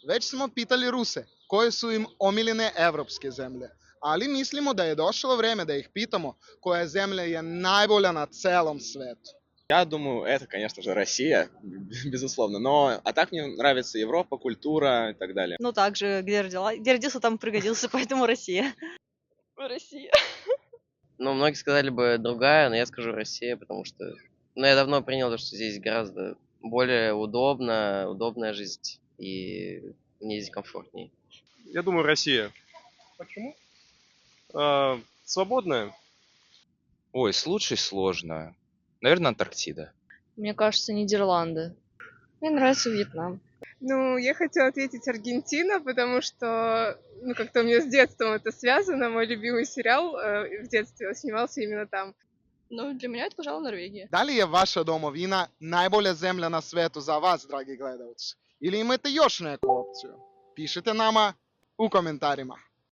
Već smo pitali Ruse koje su im omiljene evropske zemlje, ali mislimo da je došlo vreme da ih pitamo koja zemlja je najbolja na celom svetu. Я думаю, это, конечно же, Россия, безусловно. Но, а так мне нравится Европа, культура и так далее. Ну, также, где родился, там и пригодился, поэтому Россия. Россия. Ну, многие сказали бы другая, но я скажу Россия, потому что... Ну, я давно принял то, что здесь гораздо более удобная жизнь, и мне здесь комфортнее. Я думаю, Россия. Почему? Свободная. Ой, с лучшей сложно. Наверное, Антарктида. Мне кажется, Нидерланды. Мне нравится Вьетнам. Ну, я хотела ответить Аргентина, потому что, ну, как-то у меня с детством это связано. Мой любимый сериал в детстве снимался именно там. Ну, для меня это, pожалуй, Норвегия. Da li je vaša domovina najbolja zemlja na svetu za vas, dragi gledalci? Ili imate još neku opciju? Pišite nama u komentarima.